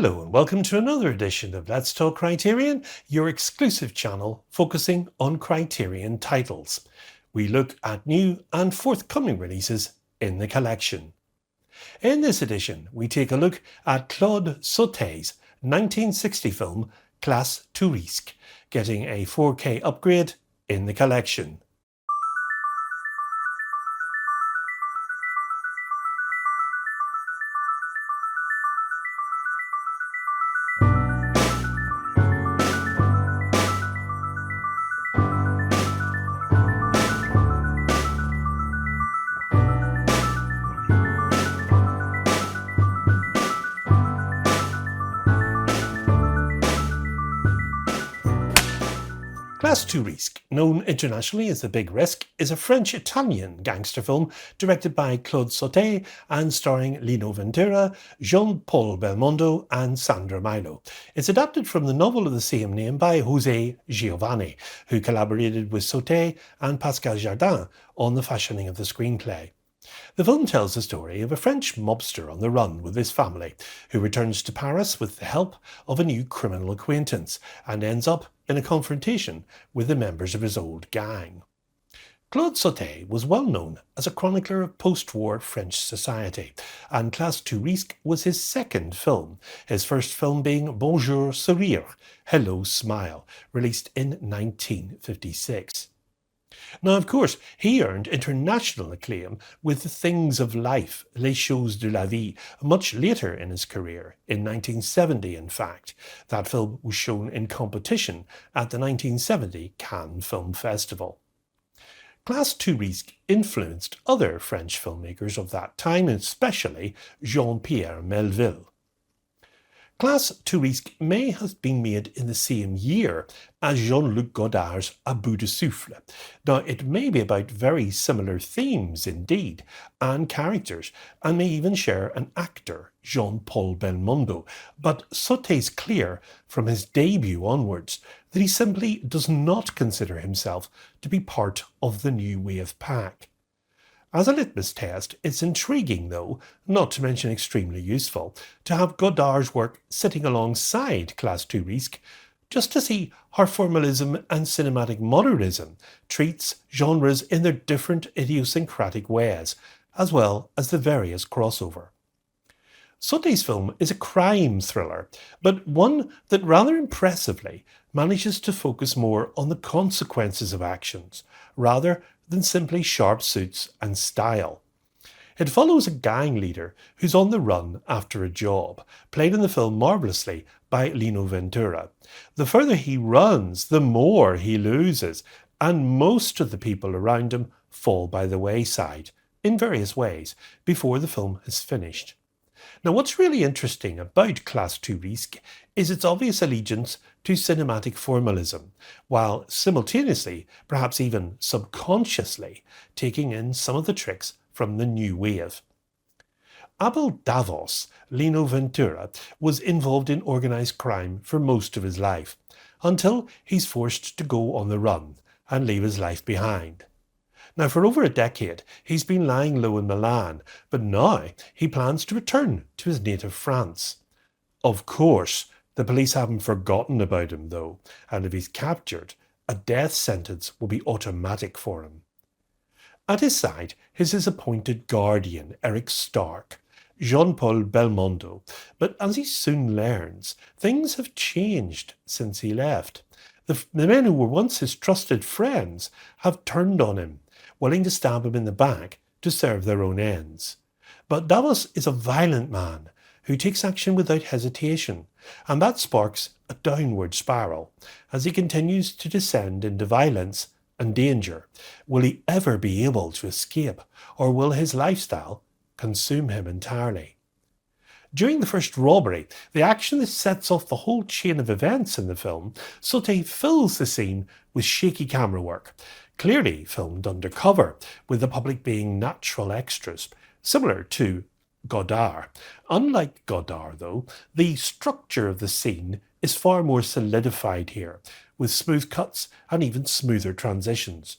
Hello and welcome to another edition of Let's Talk Criterion, your exclusive channel focusing on Criterion titles. We look at new and forthcoming releases in the collection. In this edition, we take a look at Claude Sautet's 1960 film Classe Tous Risques, getting a 4K upgrade in the collection. Classe Tous Risques, known internationally as The Big Risk, is a French-Italian gangster film directed by Claude Sautet and starring Lino Ventura, Jean-Paul Belmondo and Sandra Milo. It's adapted from the novel of the same name by José Giovanni, who collaborated with Sautet and Pascal Jardin on the fashioning of the screenplay. The film tells the story of a French mobster on the run with his family, who returns to Paris with the help of a new criminal acquaintance and ends up in a confrontation with the members of his old gang. Claude Sautet was well known as a chronicler of post-war French society, and Classe Tous Risques was his second film, his first film being Bonjour Sourire, Hello Smile, released in 1956. Now, of course, he earned international acclaim with The Things of Life, Les Choses de la Vie, much later in his career, in 1970 in fact. That film was shown in competition at the 1970 Cannes Film Festival. Classe Tous Risques influenced other French filmmakers of that time, especially Jean-Pierre Melville. Classe Tous Risques may have been made in the same year as Jean-Luc Godard's A Bout de Souffle. Now, it may be about very similar themes indeed, and characters, and may even share an actor, Jean-Paul Belmondo, but Sautet's clear from his debut onwards that he simply does not consider himself to be part of the new wave pack. As a litmus test, it's intriguing though, not to mention extremely useful, to have Godard's work sitting alongside Classe Tous Risques, just to see how formalism and cinematic modernism treats genres in their different idiosyncratic ways, as well as the various crossover. Sautet's film is a crime thriller, but one that rather impressively manages to focus more on the consequences of actions, rather than simply sharp suits and style. It follows a gang leader who's on the run after a job, played in the film marvellously by Lino Ventura. The further he runs, the more he loses, and most of the people around him fall by the wayside, in various ways, before the film is finished. Now, what's really interesting about Classe Tous Risques is its obvious allegiance to cinematic formalism, while simultaneously, perhaps even subconsciously, taking in some of the tricks from the new wave. Abel Davos, Lino Ventura, was involved in organised crime for most of his life, until he's forced to go on the run and leave his life behind. Now, for over a decade, he's been lying low in Milan, but now he plans to return to his native France. Of course, the police haven't forgotten about him though, and if he's captured, a death sentence will be automatic for him. At his side is his appointed guardian, Eric Stark, Jean-Paul Belmondo, but as he soon learns, things have changed since he left. The men who were once his trusted friends have turned on him, willing to stab him in the back to serve their own ends. But Davos is a violent man who takes action without hesitation, and that sparks a downward spiral as he continues to descend into violence and danger. Will he ever be able to escape, or will his lifestyle consume him entirely? During the first robbery, the action that sets off the whole chain of events in the film, Sautet fills the scene with shaky camera work, clearly filmed undercover, with the public being natural extras, similar to Godard. Unlike Godard, though, the structure of the scene is far more solidified here, with smooth cuts and even smoother transitions.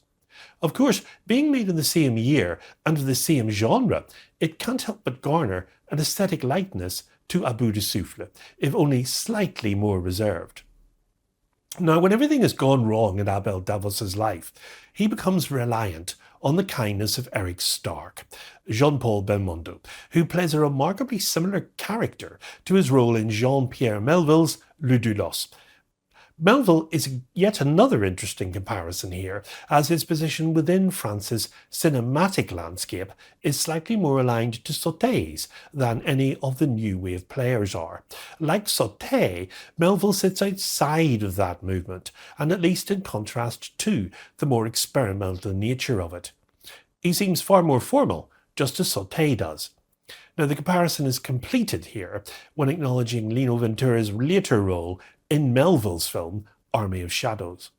Of course, being made in the same year and of the same genre, it can't help but garner an aesthetic likeness to à bout de souffle, if only slightly more reserved. Now, when everything has gone wrong in Abel Davos's life, he becomes reliant on the kindness of Eric Stark, Jean-Paul Belmondo, who plays a remarkably similar character to his role in Jean-Pierre Melville's Le Doulos. Melville is yet another interesting comparison here, as his position within France's cinematic landscape is slightly more aligned to Sautet's than any of the new wave players are. Like Sautet, Melville sits outside of that movement, and at least in contrast to the more experimental nature of it. He seems far more formal, just as Sautet does. Now, the comparison is completed here when acknowledging Lino Ventura's later role in Melville's film Army of Shadows.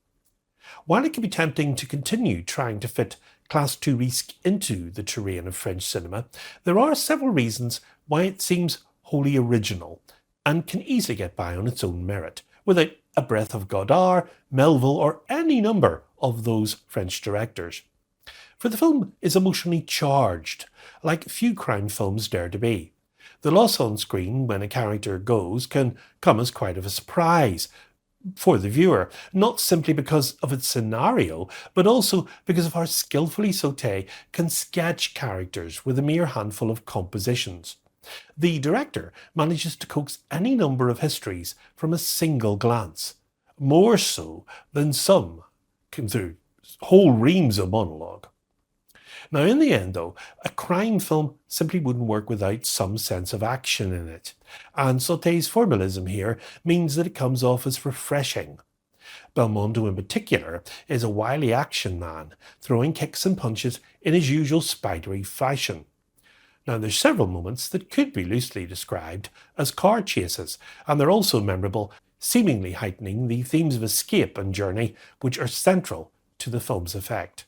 While it can be tempting to continue trying to fit Classe Tous Risques into the terrain of French cinema, there are several reasons why it seems wholly original and can easily get by on its own merit, without a breath of Godard, Melville, or any number of those French directors. For the film is emotionally charged, like few crime films dare to be. The loss on screen when a character goes can come as quite of a surprise for the viewer, not simply because of its scenario, but also because of how skillfully Sautet can sketch characters with a mere handful of compositions. The director manages to coax any number of histories from a single glance, more so than some can through whole reams of monologue. Now, in the end, though, a crime film simply wouldn't work without some sense of action in it, and Sautet's formalism here means that it comes off as refreshing. Belmondo, in particular, is a wily action man, throwing kicks and punches in his usual spidery fashion. Now, there's several moments that could be loosely described as car chases, and they're also memorable, seemingly heightening the themes of escape and journey, which are central to the film's effect.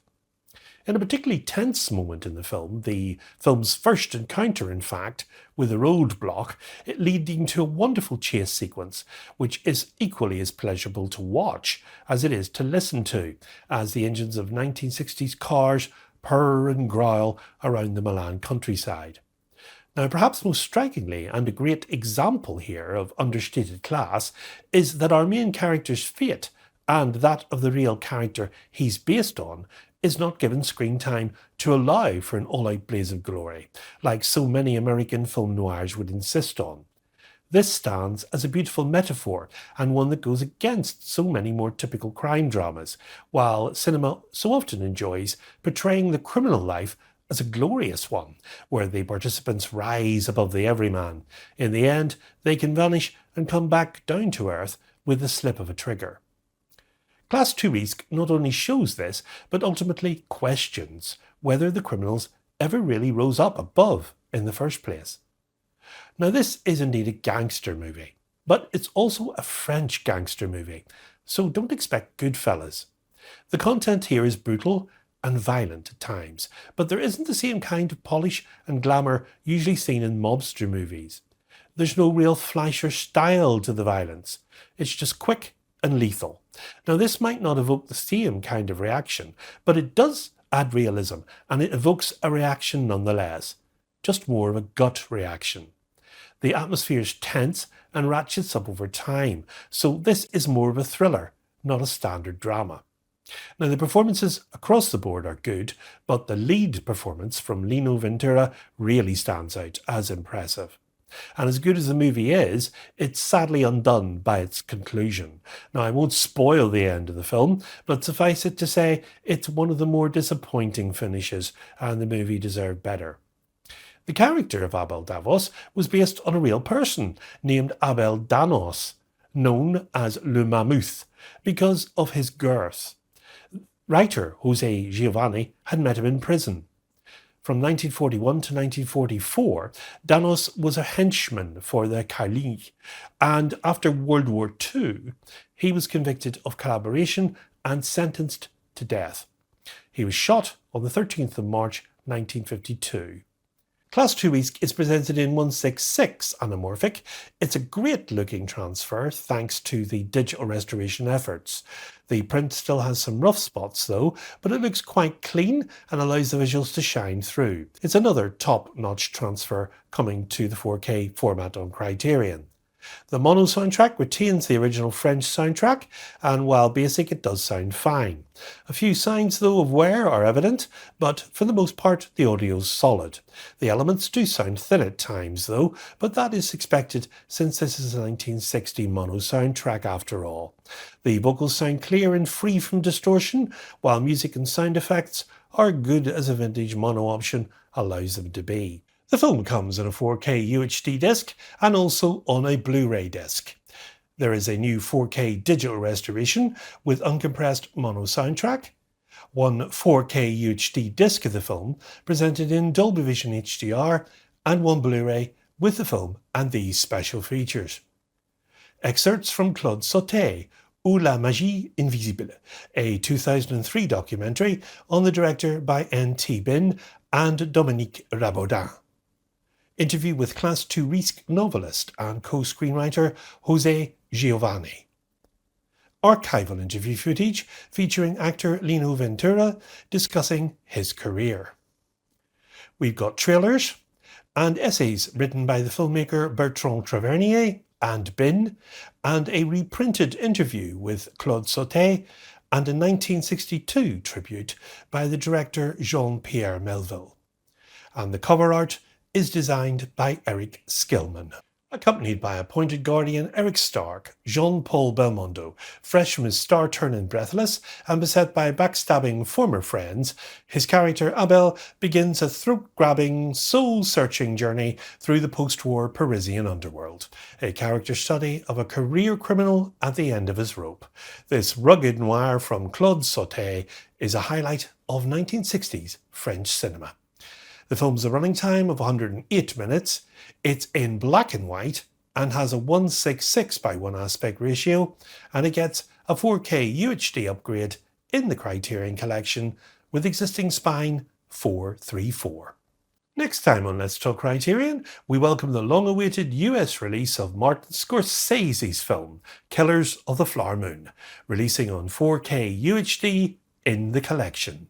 In a particularly tense moment in the film's first encounter, in fact, with a roadblock, it leading to a wonderful chase sequence, which is equally as pleasurable to watch as it is to listen to, as the engines of 1960s cars purr and growl around the Milan countryside. Now, perhaps most strikingly, and a great example here of understated class, is that our main character's fate, and that of the real character he's based on, is not given screen time to allow for an all-out blaze of glory, like so many American film noirs would insist on. This stands as a beautiful metaphor, and one that goes against so many more typical crime dramas, while cinema so often enjoys portraying the criminal life as a glorious one, where the participants rise above the everyman. In the end, they can vanish and come back down to earth with the slip of a trigger. Classe Tous Risques not only shows this, but ultimately questions whether the criminals ever really rose up above in the first place. Now, this is indeed a gangster movie, but it's also a French gangster movie, so don't expect Goodfellas. The content here is brutal and violent at times, but there isn't the same kind of polish and glamour usually seen in mobster movies. There's no real flash or style to the violence. It's just quick and lethal. Now, this might not evoke the same kind of reaction, but it does add realism, and it evokes a reaction nonetheless, just more of a gut reaction. The atmosphere is tense and ratchets up over time, so this is more of a thriller, not a standard drama. Now, the performances across the board are good, but the lead performance from Lino Ventura really stands out as impressive. And as good as the movie is, it's sadly undone by its conclusion. Now, I won't spoil the end of the film, but suffice it to say, it's one of the more disappointing finishes, and the movie deserved better. The character of Abel Davos was based on a real person named Abel Danos, known as Le Mammouth, because of his girth. Writer Jose Giovanni had met him in prison. From 1941 to 1944, Danos was a henchman for the Carlini, and after World War II, he was convicted of collaboration and sentenced to death. He was shot on the 13th of March 1952. Classe Tous Risques is presented in 166 anamorphic. It's a great looking transfer thanks to the digital restoration efforts. The print still has some rough spots though, but it looks quite clean and allows the visuals to shine through. It's another top-notch transfer coming to the 4K format on Criterion. The mono soundtrack retains the original French soundtrack, and while basic it does sound fine. A few signs though of wear are evident, but for the most part the audio's solid. The elements do sound thin at times though, but that is expected since this is a 1960 mono soundtrack after all. The vocals sound clear and free from distortion, while music and sound effects are good as a vintage mono option allows them to be. The film comes in a 4K UHD disc and also on a Blu-ray disc. There is a new 4K digital restoration with uncompressed mono soundtrack, one 4K UHD disc of the film presented in Dolby Vision HDR, and one Blu-ray with the film and these special features. Excerpts from Claude Sautet, Ou la magie invisible, a 2003 documentary on the director by N.T. Bin and Dominique Rabaudin. Interview with Classe Tous Risques novelist and co-screenwriter Jose Giovanni. Archival interview footage featuring actor Lino Ventura discussing his career. We've got trailers and essays written by the filmmaker Bertrand Tavernier and Bin, and a reprinted interview with Claude Sautet, and a 1962 tribute by the director Jean-Pierre Melville. And the cover art is designed by Eric Skillman. Accompanied by appointed guardian Eric Stark, Jean-Paul Belmondo, fresh from his star turn in Breathless and beset by backstabbing former friends, his character Abel begins a throat-grabbing, soul-searching journey through the post-war Parisian underworld, a character study of a career criminal at the end of his rope. This rugged noir from Claude Sautet is a highlight of 1960s French cinema. The film's a running time of 108 minutes, it's in black and white and has a 1:6:6:1 aspect ratio, and it gets a 4K UHD upgrade in the Criterion collection with existing spine 434. Next time on Let's Talk Criterion, we welcome the long-awaited US release of Martin Scorsese's film, Killers of the Flower Moon, releasing on 4K UHD in the collection.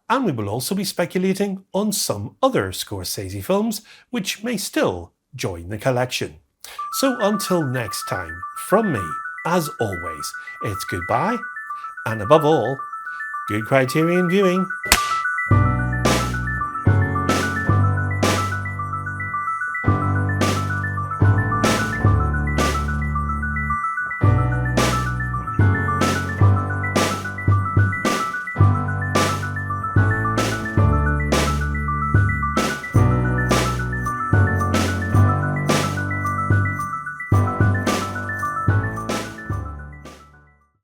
And we will also be speculating on some other Scorsese films which may still join the collection. So until next time, from me, as always, it's goodbye, and above all, good Criterion viewing.